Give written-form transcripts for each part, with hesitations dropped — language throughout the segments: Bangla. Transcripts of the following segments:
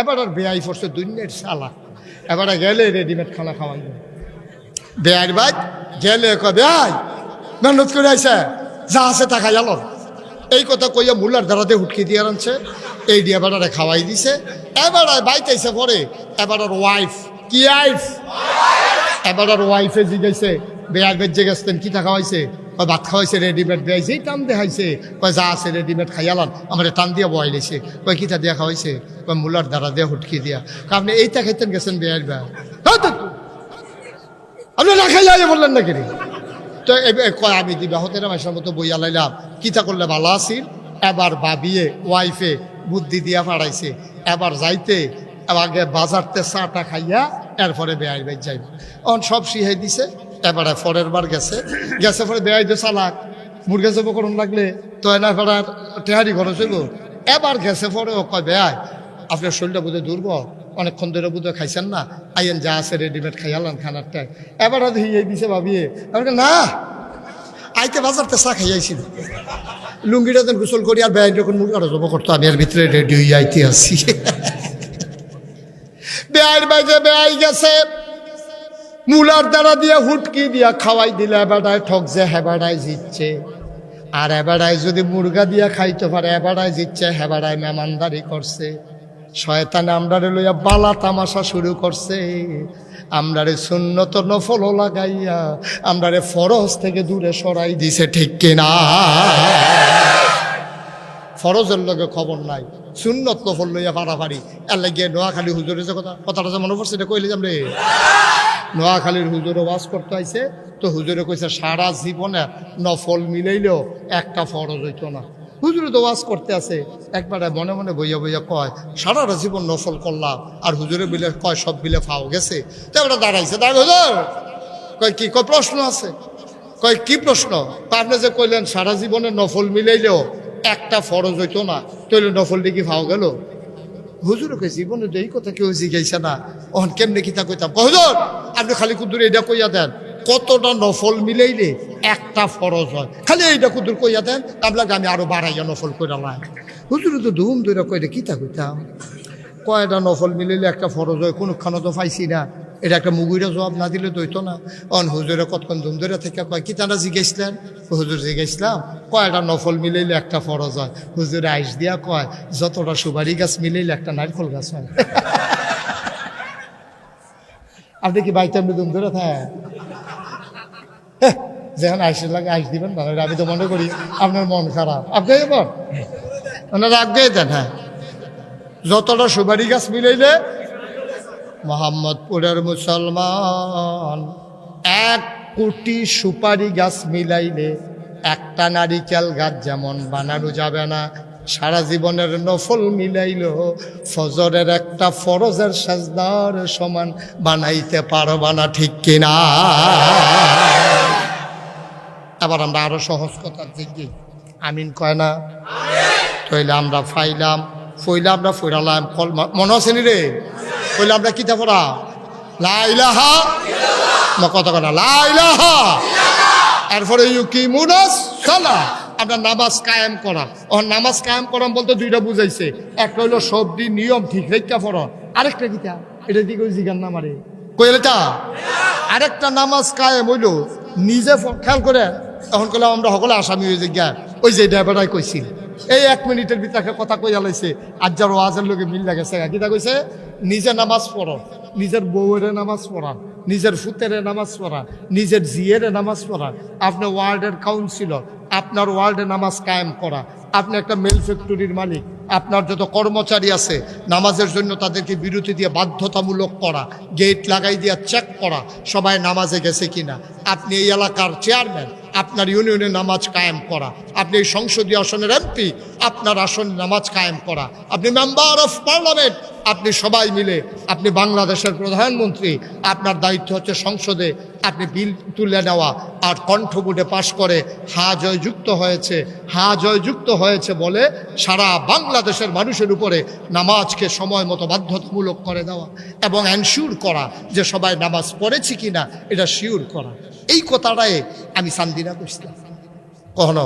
এবার আর বেয়াই পড়ছে দুনিয়ার শালা। এবার গেলে রেডিমেড খানা খাওয়াইবে। বেয়ার ভাই গেলে বেয়াই মেহনত করে আইসে, যা আছে তা খাই আলো। এই কথা কইয়া মুলার দ্বারাতে হুটকি দিয়ে আনছে, এই দিয়ে এবার খাওয়াই দিছে। এবার বাইতেছে পরে এবার ওয়াইফ কি আইফ, এবার ওয়াইফে জিগাইছে বেয়ার বেদ যে গেছেন কি তা খাওয়াইছে, ভাত খাওয়াইছে রেডিমেড, বেয়াই যেই টান দেখাইছে কয় যা আছে রেডিমেড খাইয়ালাম, আমার টান দিয়া বয়াই লেছে। কয় কিতা দিয়া খাওয়াইছে, কয় মুলার দ্বারা দিয়ে হুটকি দিয়া। আপনি এইটা খাইতেন গেছেন বেয়ার বেয়া, আপনি না খাইয়া বললেন না কিনি। তো কয় আমি দিবা হতে না মাসের মতো বইয়া লাইলাম, কিতা করলে ভালো আসিল। এবার ভাবিয়ে ওয়াইফে বুদ্ধি দিয়া পাড়াইছে, এবার যাইতে আগে বাজারতে চাটা খাইয়া এরপরে বেয়াই বাইর যাইব। অন সব শিহাই দিছে। এবারে পরের বার গেছে, গেছে পরে বেয়াই দিয়ে চালাক মুরগা জব করুন লাগলে তো এনা ফেরার টেহারি খরচ হইব। এবার গেছে পরে ও কয় বেয়াই আপনার শরীরটা বুঝে দুর্বল, অনেকক্ষণ ধরে বুঝে খাইছেন না, আইয়েন যা আছে রেডিমেড খাইয়ালাম খানারটায়। এবার হিয়ে দিছে ভাবিয়ে, না আইতে বাজারতে চা খাইয়াইছি, লুঙ্গিটা দেন গোসল করি আর বেয়াই যখন মুরগাটা জব করতো আমি এর ভিতরে রেডি হয়ে আইতে আসি। বেয়াইয়ের বাইরে বেয়াই গেছে, মুলার দ্বারা দিয়ে হুটকি দিয়া খাওয়াই দিলে এবারায় ঠকছে, হেবাড়ায় জিতছে। আর এবারায় যদি মুরগা দিয়া খাইতে পারে এবারায় জিতছে, হেবাড়ায় মেহমানদারি করছে। শয়তানে আমরারে লইয়া বালা তামাশা শুরু করছে, আমরারে সুন্নত নফল লাগাইয়া আমরারে ফরজ থেকে দূরে সরাই দিছে, ঠিক কিনা? ফরজের লগে খবর নাই, সুন্নত নফল লইয়া পাড়াপাড়ি। এর লাগিয়ে নোয়াখালী হুজুরের যে কথাটা যে মনে পড়ছে এটা কইলে যাম রে। নোয়াখালীর হুজুরে ওয়াজ করতে আইছে, তো হুজুরে কইছে সারা জীবনে নফল মিলাইলেও একটা ফরজ হইতো না। হুজুরে তো ওয়াজ করতে আছে, একবারে মনে মনে বইয়া বইয়া কয় সারাটা জীবন নফল করলাম, আর হুজুরে বিলে কয় সব বিলে ফাও গেছে। তো এবার দাঁড়াইছে, হুজুর কয় কি, কয় প্রশ্ন আছে। কয় কি প্রশ্ন? আপনি যে কইলেন সারা জীবনে নফল মিলাইলেও একটা ফরজ হইতো না, তৈলে নফল দিকে ফাও গেল। হুজুরে কই জীবনে তো এই কথা কেউ জিজ্ঞাসা না, অহন কেমনে কিতা কইতাম। হুজুর আপনি খালি কুদুর এইটা কইয়া দেন কতটা নফল মিলাইলে একটা ফরজ হয়, খালি এইটা কুদুর কইয়া দেন, আপনাকে আমি আরো বাড়াইয়া নফল কইরালাম। হুজুরে তো ধুম ধরে কইটা কিতা কইতাম, কয়টা নফল মিলাইলে একটা ফরজ হয় কোনখানে তো পাইছি না। এটা একটা মুগুইরা জবাব না দিলে তো হইতো না। অন হুজুরে কতক্ষণ ধুম ধরে থেকে কয় কি তারা জিজ্ঞাসলেন, হুজুর জিজ্ঞাসলাম কয়টা নফল মিলাইলে একটা ফরজ হয়। হুজুরে আইস দিয়া কয় যতটা সুপারি গাছ মিলাইলে একটা নারকেল গাছ হয়। আপনি কি বাইতে আপনি ধুম ধরে থাকেন, যেখানে আইসের লাগে আইস দিবেন না, আমি তো মনে করি আপনার মন খারাপ। আপনি এবার ওনারা আগে দেন, হ্যাঁ যতটা সুপারি গাছ মিলাইলে। মোহাম্মদপুরের মুসলমান 1 কোটি সুপারি গাছ মিলাইলে একটা নারিকেল গাছ যেমন বানানো যাবে না, সারা জীবনের নফল মিলাইল ফজরের একটা ফরজের সাজদার সমান বানাইতে পারবা না, ঠিক কিনা? আবার আমরা আরো সহজ কথা দেখি, আমিন কয় না? তাইলে আমরা ফাইলাম ফইলা আমরা ফইরালাম, মনে আছে নি রে? কইলে আমরা কিতা পড়া লা ইলাহা ইল্লাল্লাহ, কথা কনা লা ইলাহা ইল্লাল্লাহ। এরপরে ইউকিমুনাস সালাহ, আমরা নামাজ কায়েম করা। ও নামাজ কায়েম করাম বলতে দুইটা বুঝাইছে, একটা হইলো সবদি নিয়ম ঠিক রেখা পড়া, আরেকটা কিতা এটা দিকে জিগান না মারে কইলে তা। আরেকটা নামাজ কায়েম হইলো নিজে খেয়াল করে, তখন করলাম আমরা সকলে আসামি হয়ে যাই গা, ওই যে ড্রাইভারটাই কইছিল এই 1 মিনিটের ভিতরে কথা কইয়া লাইছে, আজ যার ওয়াজের লোকে মিল লাগেছে। কিতা কইছে? নিজে নামাজ পড়ো, নিজের বউয়ের নামাজ পড়া, নিজের ফুতের নামাজ পড়া, নিজের জিয়ের নামাজ পড়া, আপনার ওয়ার্ডের কাউন্সিলর, আপনার ওয়ার্ডে নামাজ কায়েম করা, আপনি একটা মেল ফ্যাক্টরির মালিক, আপনার যত কর্মচারী আছে নামাজের জন্য তাদেরকে বিরতি দিয়ে বাধ্যতামূলক করা, গেট লাগাই দিয়ে চেক করা সবাই নামাজে গেছে কিনা। আপনি এই এলাকার চেয়ারম্যান, আপনার ইউনিয়নে নামাজ কায়েম করা, আপনি এই সংসদীয় আসনের এমপি, আপনার আসনে নামাজ কায়েম করা, আপনি মেম্বার অফ পার্লামেন্ট, আপনি সবাই মিলে, আপনি বাংলাদেশের প্রধানমন্ত্রী, আপনার দায়িত্ব হচ্ছে সংসদে আপনি বিল তুলে নেওয়া আর কণ্ঠভোটে পাশ করে হা জয়যুক্ত হয়েছে, হা জয়যুক্ত হয়েছে বলে সারা বাংলাদেশের মানুষের উপরে নামাজকে সময় মতো বাধ্যতামূলক করে দেওয়া এবং এনশিওর করা যে সবাই নামাজ পড়েছি কিনা এটা শিওর করা। এই কথাটাই আমি সান্দিনা করছিলাম কখনো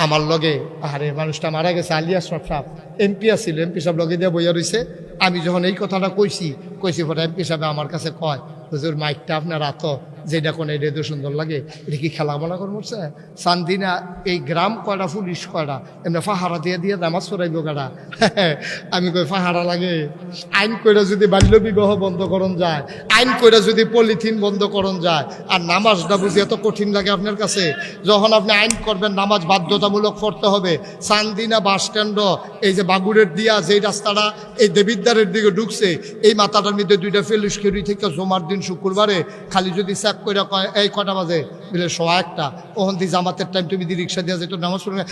আমার লগে আরে মানুষটা মারা গেছে আলী আশরাফ সাহেব এমপি আছিল, এমপি সাহেব লগে দিয়ে বইয়া রয়েছে। আমি যখন এই কথাটা কইছি পরে এমপি সাহেব আমার কাছে কয়, হুজুর মাইকটা আপনার আতো যেটা কোন এটা তো সুন্দর লাগে, এটা কি খেলা বলা করে মরছে? সান্দিনা এই গ্রাম কয়টা পুলিশ কয়টা এমনি ফাহারা দিয়ে নামাজ পড়াইব গাড়া। আমি কই ফাহারা লাগে? আইন কইরা যদি বাল্য বিবাহ বন্ধ করণ যায়, আইন কইরা যদি পলিথিন বন্ধ করণ যায়, আর নামাজটা বুঝি এত কঠিন লাগে আপনার কাছে? যখন আপনি আইন করবেন নামাজ বাধ্যতামূলক পড়তে হবে, সান্দিনা বাস স্ট্যান্ড এই যে বাগুড়ের দিয়া যেই রাস্তাটা এই দেবিদ্বারের দিকে ঢুকছে, এই মাথাটার মধ্যে দুইটা ফেলুস খেরি থেকে জমার দিন শুক্রবারে খালি যদি চেক করে কয় এই কটা বাজে বলে 1:01, ওখান দিয়ে জামাতের টাইম তুমি দি রিক্সা দিয়ে যেত নামাজ পড়বে,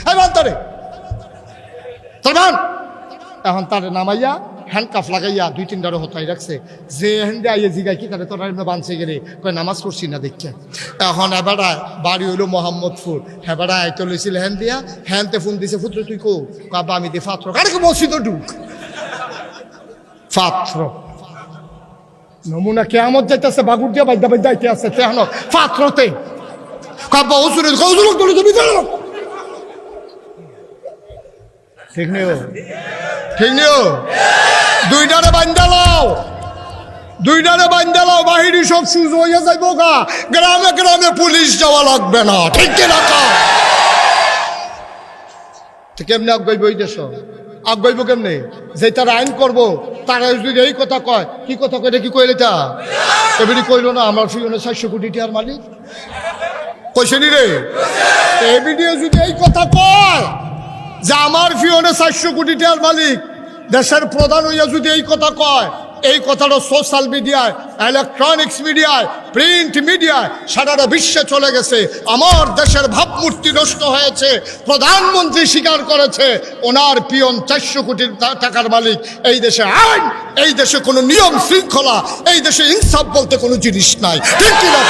এখন তারে নামাইয়া হ্যান্ডকাফ লাগাইয়া 2-3টারও হতাই রাখছে। যে হ্যান্ডে আইয়ে জিগাই কি তারে তোরা এমনি বাঁধছে গেলে কয় নামাজ করছি না দেখছে। এখন এবারা বাড়ি হইলো মোহাম্মদপুর, হেবারা আইতে লইছিল হ্যান্ড দিয়া, হ্যান্ডতে ফোন দিছে, পুত্র তুই কো? কাবা আমি দিয়ে ফাত্র কারে বলছি তো ঢুক ফাত্র নমুনা কেয়ামত যাইতেছে, বাগুর দিয়ে বাইদা যাইতে আছে তেহন ফাত্রতে কাবা ওসুরে কৌজুলক দলে তুমি জানো ঠিক নেই, ঠিক নেই। দুইটারে বান্দালাও বাহিরি সব সুজ হইয়া যাইব গা, গ্রামে গ্রামে পুলিশ যাওয়া লাগবে না, ঠিক রাখা। কেমনে আগাইব এই দেশ? আগাইব কেমনে? যে তারা আইন করবো তারা যদি এই কথা কয়, কি কথা কয় কি কইলে তা এবারে কইল না আমার ফিওনে 400 কোটি টাকার মালিক কইছে নি রে? এই ভিডিও যদি এই কথা কয় যে আমার ফিওনে 400 কোটি টাকার মালিক, দেশের প্রধান হইয়া যদি এই কথা কয়, এই কথাটা সোশ্যাল মিডিয়ায়, ইলেকট্রনিক্স মিডিয়ায়, প্রিন্ট মিডিয়ায় সারা বিশ্বে চলে গেছে। আমার দেশের ভাবমূর্তি নষ্ট হয়েছে। প্রধানমন্ত্রী স্বীকার করেছে ওনার পিয়ন 400 কোটি টাকার মালিক। এই দেশে আইন, এই দেশে কোনো নিয়ম শৃঙ্খলা, এই দেশে ইনসাফ বলতে কোনো জিনিস নাই, ঠিক কি না?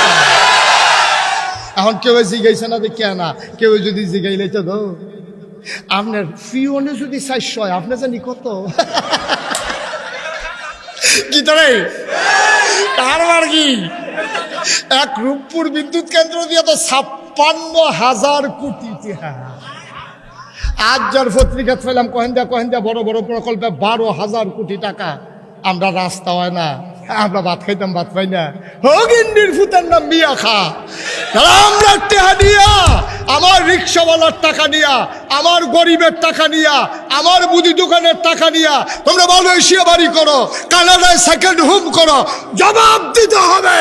এখন কেউ জিগাইছে না দেখে না, কেউ যদি জিগাইলে তো ধো আপনার পিয়নে যদি 400 হয় আপনি জানি কত কি তারে কারবার কি? এক রূপপুর বিদ্যুৎ কেন্দ্র দিয়ে তো 56,000 কোটি টাকা। আজ যার পত্রিকা পেলাম কহেন্দা বড় বড় প্রকল্পে 12,000 কোটি টাকা। আমরা রাস্তা হয় না, আমরা ভাত খাইতাম, ভাত পাই না। হগিন্ডির ফুতের নাম বিয়া খা। আমরা টাকা দিয়া, আমার রিক্সাওয়ালার টাকা নিয়া, আমার গরিবের টাকা নিয়া, আমার মুদি দোকানের টাকা নিয়া তোমরা মালয়েশিয়া বাড়ি করো, কানাডায় সেকেন্ড হোম করো, জবাব দিতে হবে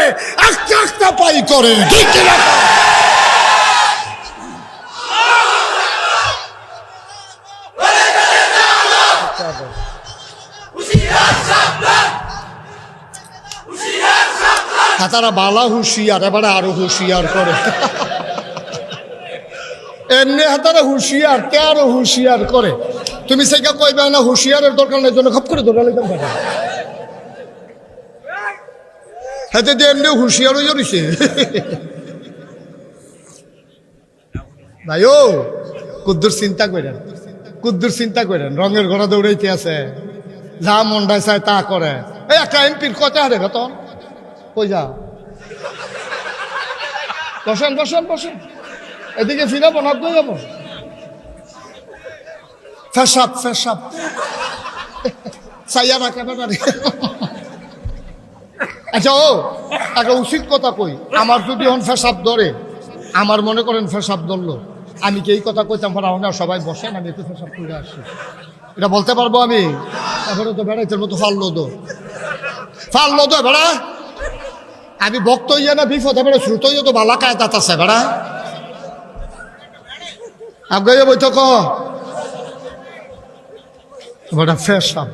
একটা পাই করে, ঠিক কিনা? তারা বালা হুঁশিয়ার, এবারে আরো হুঁশিয়ার করে। এমনি হাতারা হুঁশিয়ার তে আরো হুঁশিয়ার করে। তুমি সেইটা কইবে না হুঁশিয়ারের দরকার নেই, জন্য খপ করে ধরে লাইতাম পারে। হাতে দিয়ে এমনি হুঁশিয়ার হয়ে রয়েছে। ভাই ও কুদ্দুর চিন্তা করেন, কুদ্দুর চিন্তা করেন, রঙের ঘোড়া দৌড়াইতে আছে, যা মন্ডায় চায় তা করে। এই একটা এমপির কত হারে বেতন? কই যা বসেন বসেন বসেন, এদিকে ফিরাবো না কই যাবো? ফেসাব ফেসাব চাইয়া না কেন? আচ্ছা ও একটা উচিত কথা কই, আমার যদি এখন ফেসাব ধরে, আমার মনে করেন ফেসাব ধরলো, আমি কি এই কথা কইতাম পারা না? সবাই বসেন, আমি একটু ফেসাব করে আসছি, এটা বলতে পারবো আমি? তারপরে তো বেড়াইতে মতো ফাললো তো বেড়া। আমি ভক্ত হইয়া না বিপদ এবারে শ্রুত হইয়া তো বালা কায়দাত আছে বেড়া। আগে বৈঠক বড় ফেসাব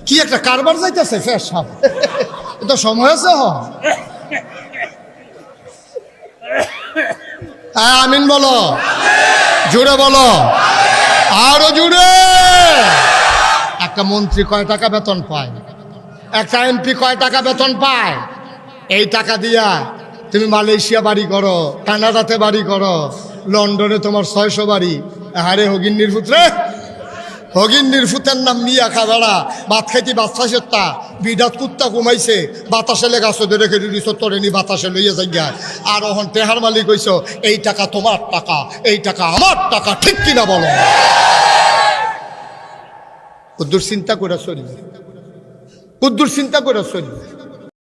কি একটা কারবার যাইতেছে, ফেসাব এটা সময় আছে। আমিন বলো, জুড়ে বলো, আরো জুড়ে। একটা মন্ত্রী কয় টাকা বেতন পায়? একটা এমপি কয় টাকা বেতন পায়? এই টাকা দিয়া তুমি মালয়েশিয়া বাড়ি করো, কানাডাতে বাড়ি করো, লন্ডনে তোমার 600 বাড়ি। আরে হগিন্নির পুত্রে, হগিন্নির ফুতের নাম মিয়া খাবেড়া ভাত খাইতে বাচ্চা সেত্তা বিডাত কুত্তা কমাইছে বাতাসে লেগাছ রেখে দিছ তরেনি বাতাসে লইয়া যাই আর ওহন টেহার মালিক হইছ এই টাকা তোমার টাকা এই টাকা আমার টাকা ঠিক কিনা বলো কুদ্দুর চিন্তা করে চলবে কুদ্দুর চিন্তা করে চলবে